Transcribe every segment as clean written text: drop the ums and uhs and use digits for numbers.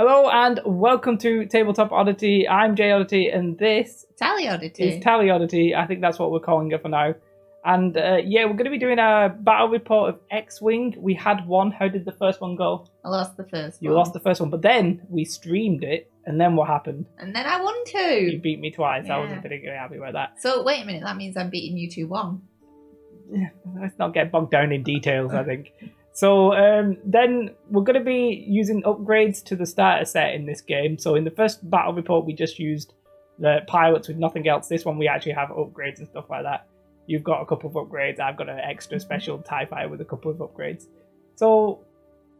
Hello and welcome to Tabletop Oddity. I'm Jay Oddity and this Tally Oddity. is Tally Oddity. I think that's what we're calling it for now. And we're going to be doing a battle report of X-Wing. We had one. How did the first one go? I lost the first You one. lost the first one, but then we streamed it, and then what happened? And then I won You two. beat me twice. I Yeah. wasn't particularly happy about that. So wait a minute, that means I'm beating you 2-1. Let's not get bogged down in details, I think. So then we're going to be using upgrades to the starter set in this game. So in the first battle report, we just used the pilots with nothing else. This one, we actually have upgrades and stuff like that. You've got a couple of upgrades. I've got an extra special TIE fighter with a couple of upgrades. So,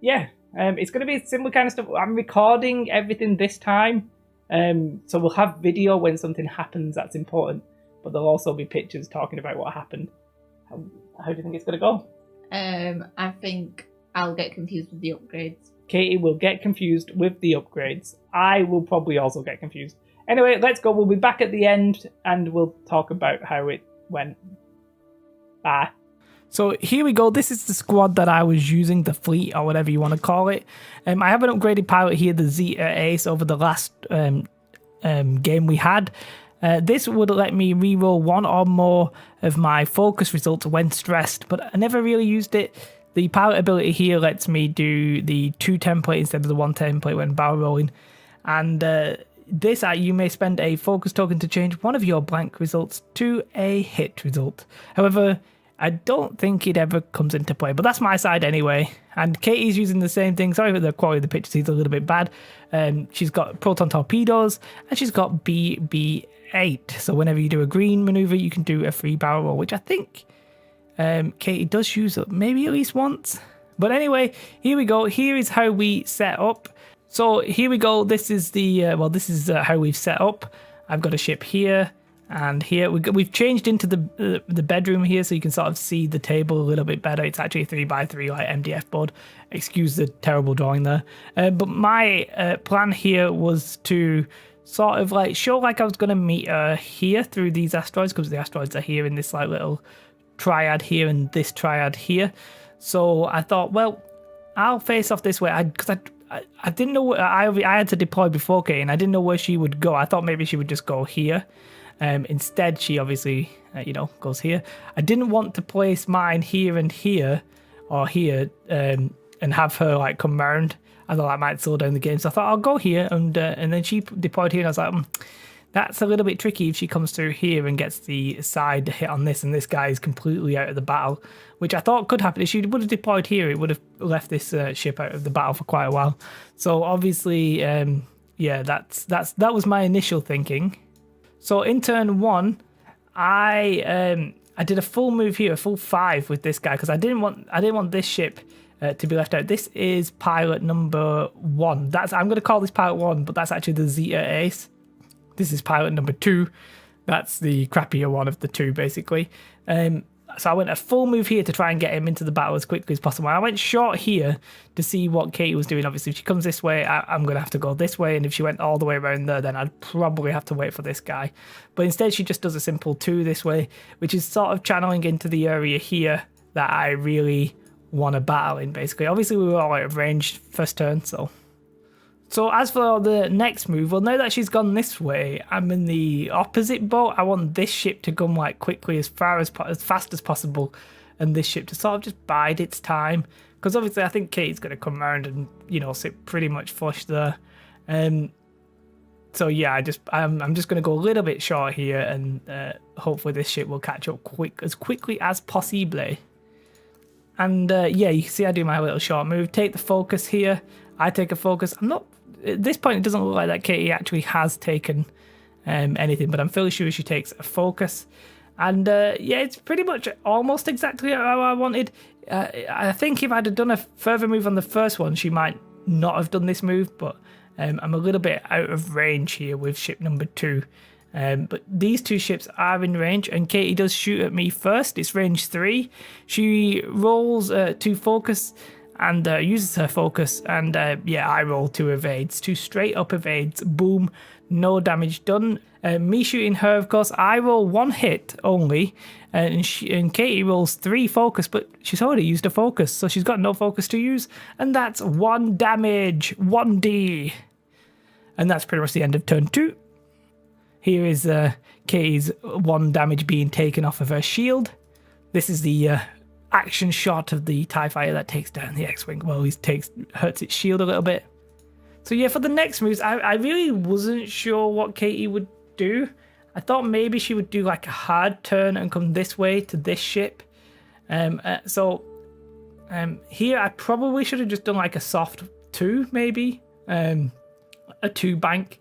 yeah, it's going to be similar kind of stuff. I'm recording everything this time. So we'll have video when something happens that's important. But there'll also be pictures talking about what happened. How do you think it's going to go? I think I'll get confused with the upgrades. Katie will get confused with the upgrades. I will probably also get confused. Anyway, let's go. We'll be back at the end and we'll talk about how it went. Bye. So here we go. This is the squad that I was using, the fleet or whatever you want to call it. I have an upgraded pilot here, the Zeta Ace, over the last game we had. This would let me reroll one or more of my focus results when stressed, but I never really used it. The pilot ability here lets me do the 2 template instead of the 1 template when barrel rolling. And this, you may spend a focus token to change one of your blank results to a hit result. However, I don't think it ever comes into play, but that's my side anyway. And Katie's using the same thing. Sorry for the quality of the picture, it's a little bit bad. She's got proton torpedoes and she's got BB-8. So whenever you do a green maneuver, you can do a free barrel roll, which I think Katie does use maybe at least once. But anyway, here we go. Here is how we set up. So here we go. This is the this is how we've set up. I've got a ship here. And here we've changed into the bedroom here, so you can sort of see the table a little bit better. It's actually a 3x3 like MDF board. Excuse the terrible drawing there. But my plan here was to sort of like show like I was going to meet her here through these asteroids, because the asteroids are here in this like little triad here and this triad here. So I thought, well, I'll face off this way because I didn't know I had to deploy before Kate, and I didn't know where she would go. I thought maybe she would just go here. Instead, she obviously, goes here. I didn't want to place mine here and here, or here, and have her like come round. I thought that might slow down the game, so I thought I'll go here, and then she deployed here, and I was like, that's a little bit tricky if she comes through here and gets the side hit on this, and this guy is completely out of the battle, which I thought could happen. If she would have deployed here, it would have left this ship out of the battle for quite a while. So obviously, that was my initial thinking. So in turn 1, I did a full move here, a full 5 with this guy, because I didn't want this ship to be left out. This is pilot number 1. I'm going to call this pilot 1, but that's actually the Zeta Ace. This is pilot number 2. That's the crappier one of the two, basically. So I went a full move here to try and get him into the battle as quickly as possible. I went short here to see what Katie was doing. Obviously, if she comes this way, I'm going to have to go this way. And if she went all the way around there, then I'd probably have to wait for this guy. But instead, she just does a simple 2 this way, which is sort of channeling into the area here that I really want to battle in, basically. Obviously, we were all out of range first turn, so... So as for the next move, well, now that she's gone this way, I'm in the opposite boat. I want this ship to come like quickly as fast as possible, and this ship to sort of just bide its time, because obviously I think Katie's going to come around and sit pretty much flush there. So yeah, I'm just going to go a little bit short here, and hopefully this ship will catch up as quickly as possible. And you can see I do my little short move, take the focus here. I take a focus. At this point, it doesn't look like that Katie actually has taken anything, but I'm fairly sure she takes a focus. And it's pretty much almost exactly how I wanted. I think if I'd have done a further move on the first one, she might not have done this move, but I'm a little bit out of range here with ship number 2. But these 2 ships are in range, and Katie does shoot at me first. It's range 3. She rolls 2 focus and uses her focus, and I roll 2 evades, 2 straight up evades. Boom, no damage done. Me shooting her, of course, I roll 1 hit only, and Katie rolls 3 focus, but she's already used a focus, so she's got no focus to use, and that's 1 damage, 1d. And that's pretty much the end of turn 2. Here is Katie's 1 damage being taken off of her shield. This is the action shot of the TIE Fighter that takes down the X-Wing. Well, he hurts its shield a little bit. So yeah, for the next moves, I really wasn't sure what Katie would do. I thought maybe she would do like a hard turn and come this way to this ship. Here I probably should have just done like a soft 2 maybe. A 2 bank.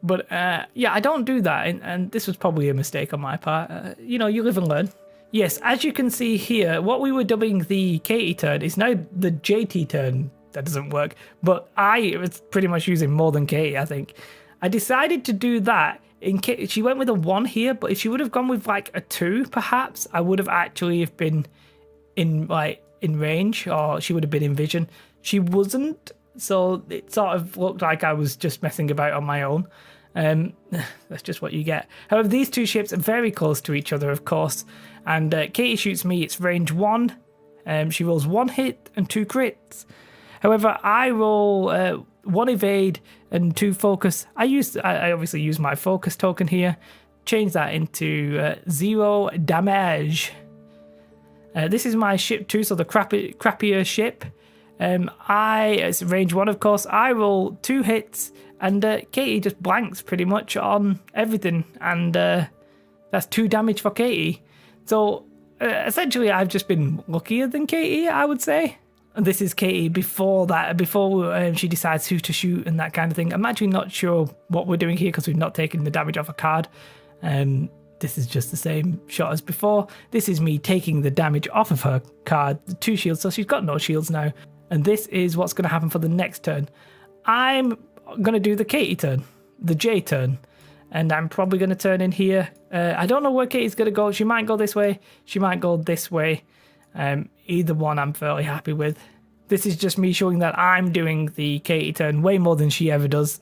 But yeah, I don't do that, and this was probably a mistake on my part. You live and learn. Yes, as you can see here, what we were dubbing the Katie turn is now the JT turn. That doesn't work, but I was pretty much using more than Katie, I think. I decided to do that. She went with a 1 here, but if she would have gone with like a 2, perhaps, I would have actually have been in range, or she would have been in vision. She wasn't, so it sort of looked like I was just messing about on my own. That's just what you get. However, these 2 ships are very close to each other, of course, and Katie shoots me. It's range 1. She rolls 1 hit and 2 crits. However, I roll 1 evade and 2 focus. I obviously use my focus token here. Change that into 0 damage. This is my ship 2, so the crappier ship. It's range 1, of course. I roll 2 hits, and Katie just blanks pretty much on everything, and that's 2 damage for Katie. So essentially, I've just been luckier than Katie, I would say. And this is Katie before she decides who to shoot and that kind of thing. I'm actually not sure what we're doing here because we've not taken the damage off a card. This is just the same shot as before. This is me taking the damage off of her card, the 2 shields, so she's got no shields now. And this is what's going to happen for the next turn. I'm going to do the Katie turn, the J turn. And I'm probably going to turn in here. I don't know where Katie's going to go. She might go this way. She might go this way. Either one I'm fairly happy with. This is just me showing that I'm doing the Katie turn way more than she ever does.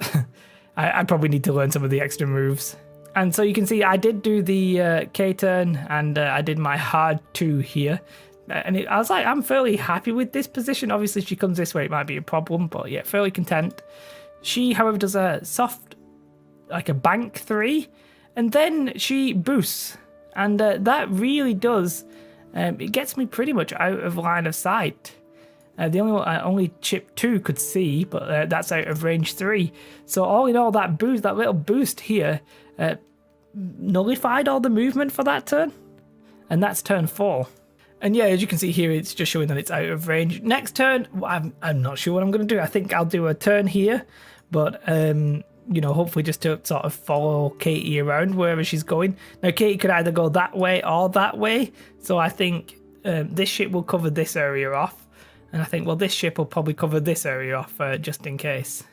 I probably need to learn some of the extra moves. And so you can see I did do the K turn, and I did my hard 2 here. And I was like, I'm fairly happy with this position. Obviously, if she comes this way, it might be a problem, but yeah, fairly content. She, however, does a soft, like a bank 3, and then she boosts. And that really does, it gets me pretty much out of line of sight. The only chip 2 could see, but that's out of range 3. So all in all, that little boost here, nullified all the movement for that turn. And that's turn 4. And yeah, as you can see here, it's just showing that it's out of range. Next turn, I'm not sure what I'm going to do. I think I'll do a turn here, but hopefully just to sort of follow Katie around wherever she's going. Now, Katie could either go that way or that way, so I think this ship will cover this area off. And I think, well, this ship will probably cover this area off just in case.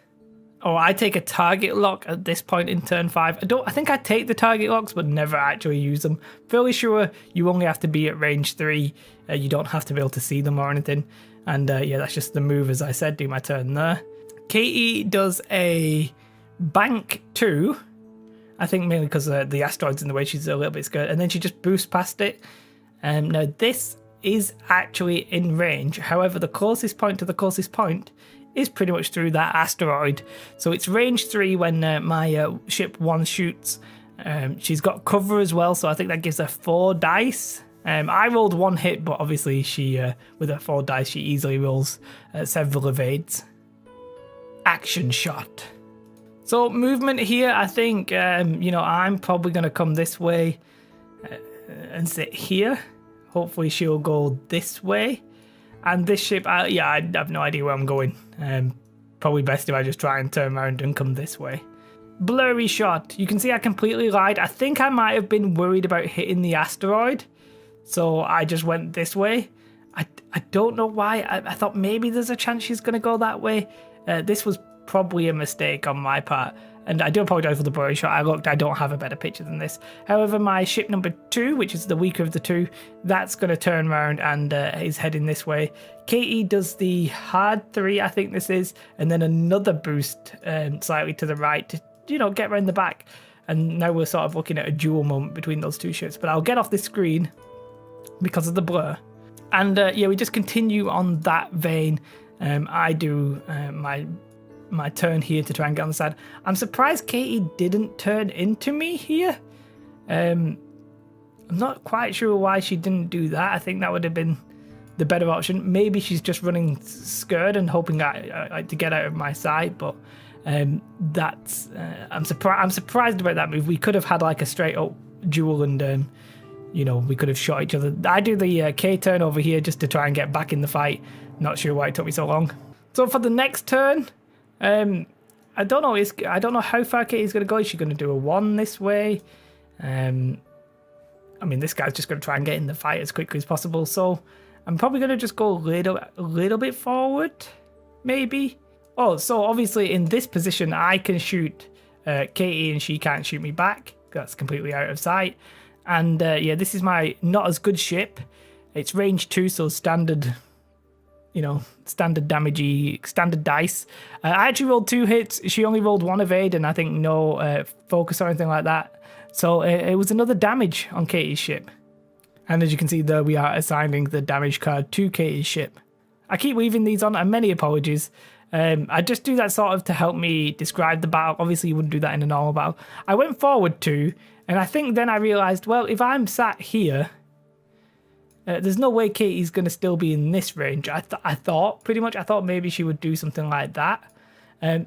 Oh, I take a target lock at this point in turn 5. I think I take the target locks, but never actually use them. Fairly sure you only have to be at range 3. You don't have to be able to see them or anything. And yeah, that's just the move, as I said. Do my turn there. Katie does a bank 2. I think mainly because the asteroid's in the way. She's a little bit scared. And then she just boosts past it. Now, this is actually in range. However, the closest point to the closest point is pretty much through that asteroid. So it's range 3 when my ship 1 shoots. She's got cover as well, so I think that gives her 4 dice. I rolled 1 hit, but obviously she, with her 4 dice, she easily rolls several evades. Action shot. So movement here, I think, I'm probably going to come this way and sit here. Hopefully she'll go this way. And this ship, I have no idea where I'm going. Probably best if I just try and turn around and come this way. Blurry shot. You can see I completely lied. I think I might have been worried about hitting the asteroid. So I just went this way. I don't know why. I thought maybe there's a chance she's going to go that way. This was probably a mistake on my part. And I do apologise for the blurry shot. I don't have a better picture than this. However, my ship number 2, which is the weaker of the 2, that's going to turn around and is heading this way. Katie does the hard 3, I think this is, and then another boost slightly to the right to, get around the back. And now we're sort of looking at a dual moment between those 2 ships. But I'll get off this screen because of the blur. And we just continue on that vein. I do my my turn here to try and get on the side. I'm surprised Katie didn't turn into me here. I'm not quite sure why she didn't do that. I think that would have been the better option. Maybe she's just running scared and hoping to get out of my sight, but that's I'm surprised about that move. We could have had like a straight up duel and we could have shot each other. I do the K turn over here just to try and get back in the fight. Not sure why it took me so long. So for the next turn, I don't know. I don't know how far Katie's going to go. Is she going to do a 1 this way? I mean, this guy's just going to try and get in the fight as quickly as possible. So I'm probably going to just go a little bit forward, maybe. Oh, so obviously in this position, I can shoot Katie and she can't shoot me back. That's completely out of sight. And this is my not as good ship. It's range 2, so standard, standard damagey, standard dice. I actually rolled 2 hits. She only rolled 1 evade and I think no focus or anything like that. So it was another damage on Katie's ship. And as you can see there, we are assigning the damage card to Katie's ship. I keep leaving these on, and many apologies. I just do that sort of to help me describe the battle. Obviously, you wouldn't do that in a normal battle. I went forward 2, and I think then I realised, well, if I'm sat here, there's no way Katie's going to still be in this range. I thought maybe she would do something like that.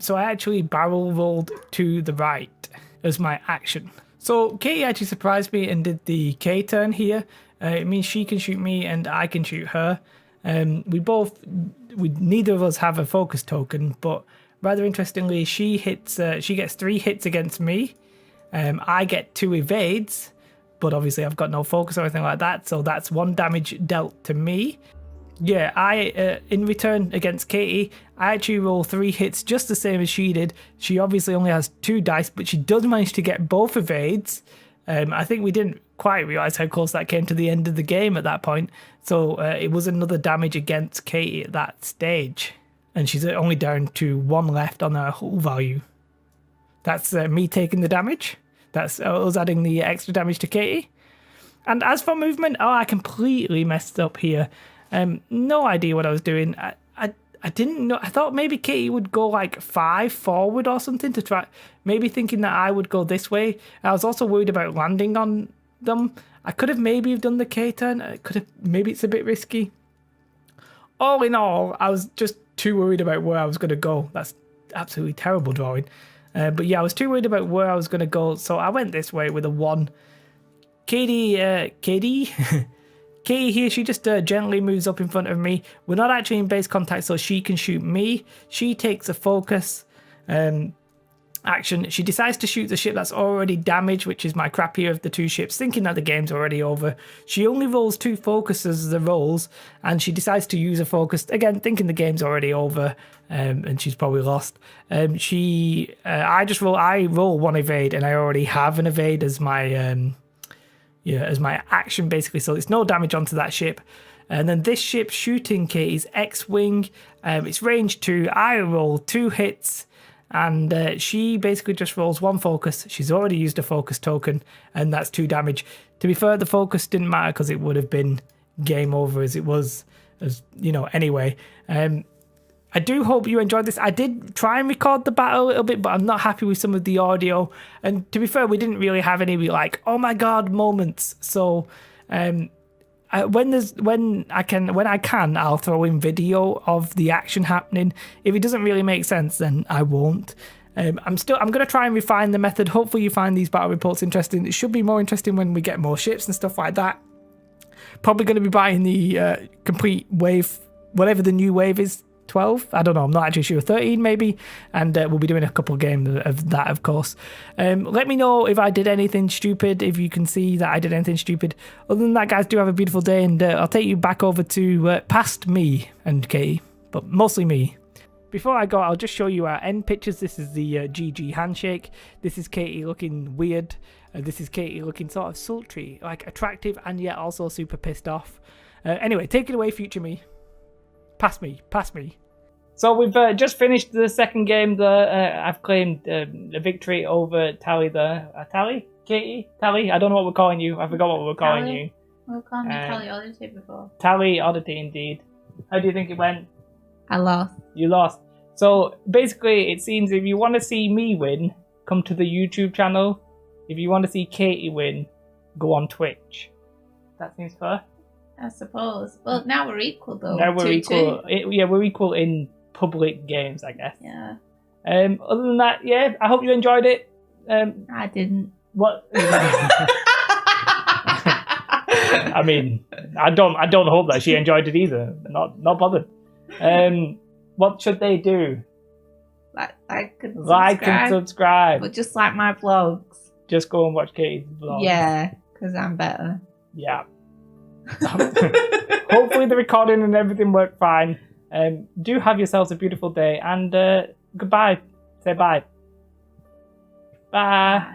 So I actually barrel rolled to the right as my action. So Katie actually surprised me and did the K turn here. It means she can shoot me and I can shoot her. Neither of us have a focus token, but rather interestingly, she gets 3 hits against me. I get 2 evades, but obviously I've got no focus or anything like that, so that's 1 damage dealt to me. Yeah, I in return against Katie, I actually roll 3 hits just the same as she did. She obviously only has 2 dice, but she does manage to get both evades. I think we didn't quite realise how close that came to the end of the game at that point. So it was another damage against Katie at that stage. And she's only down to 1 left on her hull value. That's me taking the damage. That's us adding the extra damage to Katie. And as for movement, I completely messed up here. No idea what I was doing. I didn't know. I thought maybe Katie would go like 5 forward or something to try. Maybe thinking that I would go this way. I was also worried about landing on them. I could have maybe done the K turn. Maybe it's a bit risky. All in all, I was just too worried about where I was going to go. That's absolutely terrible drawing. But yeah, I was too worried about where I was going to go. So I went this way with a 1. Katie here, she just gently moves up in front of me. We're not actually in base contact, so she can shoot me. She takes a focus action. She decides to shoot the ship that's already damaged, which is my crappier of the 2 ships, thinking that the game's already over. She only rolls 2 focuses as the rolls, and she decides to use a focus, again, thinking the game's already over, and she's probably lost. I roll 1 evade, and I already have an evade as my... as my action, basically, so it's no damage onto that ship. And then this ship shooting Katie's X-Wing, it's range 2, I roll 2 hits, and she basically just rolls 1 focus. She's already used a focus token, and that's 2 damage. To be fair, the focus didn't matter because it would have been game over anyway. I do hope you enjoyed this. I did try and record the battle a little bit, but I'm not happy with some of the audio. And to be fair, we didn't really have any oh my god moments. So when I can, I'll throw in video of the action happening. If it doesn't really make sense, then I won't. I'm going to try and refine the method. Hopefully you find these battle reports interesting. It should be more interesting when we get more ships and stuff like that. Probably going to be buying the complete wave, whatever the new wave is. 12? I don't know, I'm not actually sure. 13 maybe, and we'll be doing a couple of games of that, of course. Let me know if I did anything stupid, if you can see that I did anything stupid. Other than that, guys, do have a beautiful day, and I'll take you back over to past me and Katie, but mostly me. Before I go, I'll just show you our end pictures. This is the GG handshake. This is Katie looking weird. This is Katie looking sort of sultry, like attractive and yet also super pissed off. Anyway, take it away, future me. Past me. So we've just finished the second game. I've claimed a victory over Tally there. Tally? Katie? Tally? I don't know what we're calling you. I forgot what we were calling you. We were calling you Tally Oddity before. Tally Oddity, indeed. How do you think it went? I lost. You lost. So basically, it seems if you want to see me win, come to the YouTube channel. If you want to see Katie win, go on Twitch. That seems fair. I suppose. Well, now we're equal though. Now we're 2-2. equal. Yeah, we're equal in public games, I guess. Yeah. Other than that, yeah, I hope you enjoyed it. I didn't. What? I mean, I don't hope that she enjoyed it either. Not bothered. What should they do? Like and subscribe. But just like my vlogs. Just go and watch Katie's vlog. Yeah, because I'm better. Yeah. Hopefully the recording and everything worked fine. Do have yourselves a beautiful day and goodbye. Say bye. Bye.